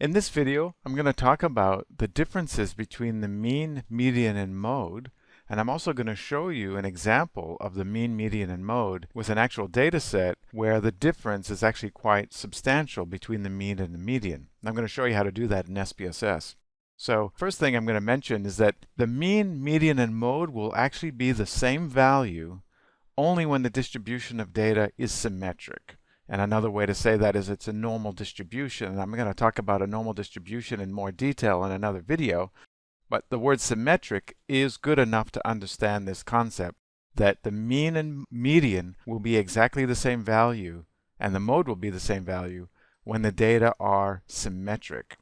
In this video, I'm going to talk about the differences between the mean, median, and mode, and I'm also going to show you an example of the mean, median, and mode with an actual data set where the difference is actually quite substantial between the mean and the median. I'm going to show you how to do that in SPSS. So first thing I'm going to mention is that the mean, median, and mode will actually be the same value only when the distribution of data is symmetric. And another way to say that is it's a normal distribution. And I'm going to talk about a normal distribution in more detail in another video. But the word symmetric is good enough to understand this concept that the mean and median will be exactly the same value and the mode will be the same value when the data are symmetric.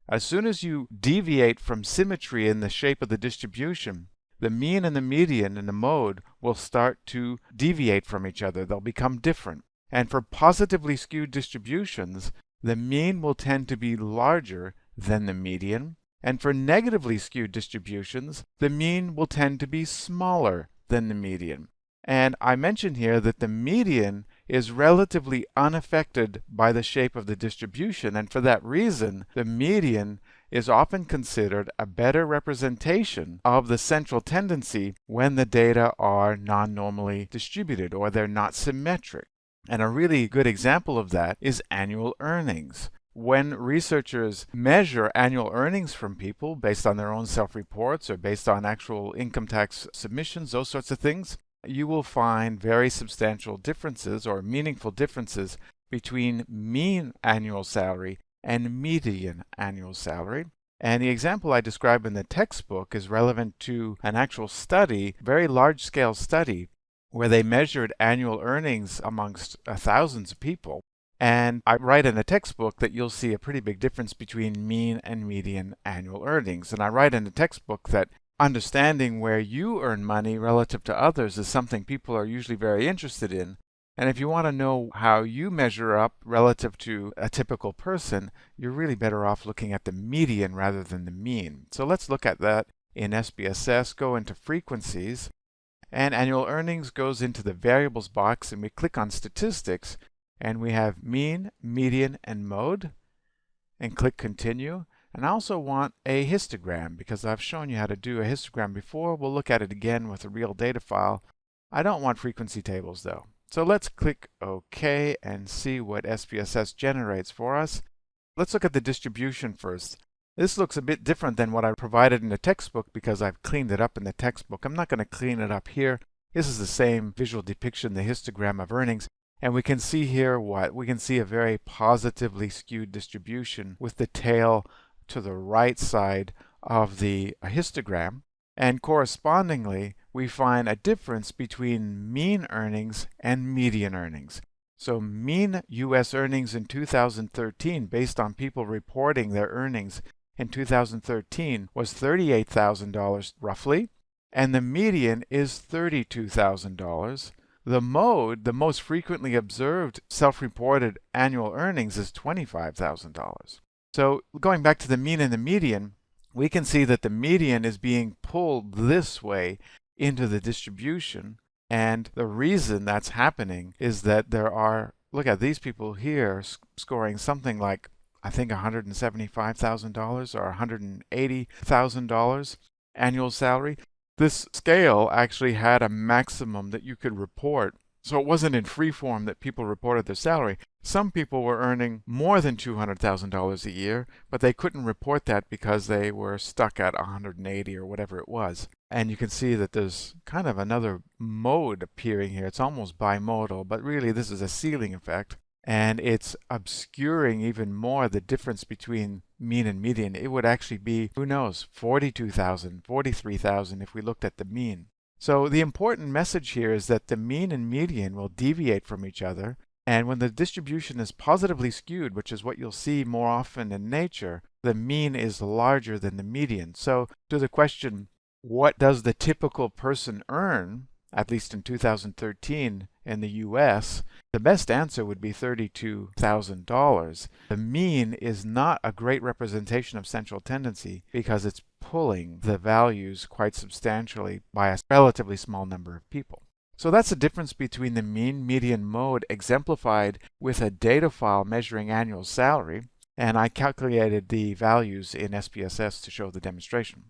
As soon as you deviate from symmetry in the shape of the distribution, the mean and the median and the mode will start to deviate from each other. They'll become different. And for positively skewed distributions, the mean will tend to be larger than the median. And for negatively skewed distributions, the mean will tend to be smaller than the median. And I mentioned here that the median is relatively unaffected by the shape of the distribution. And for that reason, the median is often considered a better representation of the central tendency when the data are non-normally distributed or they're not symmetric. And a really good example of that is annual earnings. When researchers measure annual earnings from people based on their own self-reports or based on actual income tax submissions, those sorts of things, you will find very substantial differences or meaningful differences between mean annual salary and median annual salary. And the example I describe in the textbook is relevant to an actual study, very large-scale study, where they measured annual earnings amongst thousands of people. And I write in the textbook that you'll see a pretty big difference between mean and median annual earnings. And I write in the textbook that understanding where you earn money relative to others is something people are usually very interested in. And if you want to know how you measure up relative to a typical person, you're really better off looking at the median rather than the mean. So let's look at that in SPSS, go into frequencies. And annual earnings goes into the variables box, and we click on statistics, and we have mean, median, and mode, and click continue. And I also want a histogram because I've shown you how to do a histogram before. We'll look at it again with a real data file. I don't want frequency tables though. So let's click OK and see what SPSS generates for us. Let's look at the distribution first. This looks a bit different than what I provided in the textbook because I've cleaned it up in the textbook. I'm not going to clean it up here. This is the same visual depiction, the histogram of earnings. And we can see here what? We can see a very positively skewed distribution with the tail to the right side of the histogram. And correspondingly, we find a difference between mean earnings and median earnings. So mean U.S. earnings in 2013, based on people reporting their earnings in 2013, was $38,000 roughly, and the median is $32,000. The mode, the most frequently observed self-reported annual earnings, is $25,000. So going back to the mean and the median, we can see that the median is being pulled this way into the distribution. And the reason that's happening is that there are, look at these people here scoring something like, I think $175,000 or $180,000 annual salary. This scale actually had a maximum that you could report. So it wasn't in free form that people reported their salary. Some people were earning more than $200,000 a year, but they couldn't report that because they were stuck at 180 or whatever it was. And you can see that there's kind of another mode appearing here. It's almost bimodal, but really this is a ceiling effect. And it's obscuring even more the difference between mean and median. It would actually be, who knows, 42,000, 43,000 if we looked at the mean. So the important message here is that the mean and median will deviate from each other. And when the distribution is positively skewed, which is what you'll see more often in nature, the mean is larger than the median. So to the question, what does the typical person earn, at least in 2013 in the US, the best answer would be $32,000. The mean is not a great representation of central tendency because it's pulling the values quite substantially by a relatively small number of people. So that's the difference between the mean, median, mode exemplified with a data file measuring annual salary. and I calculated the values in SPSS to show the demonstration.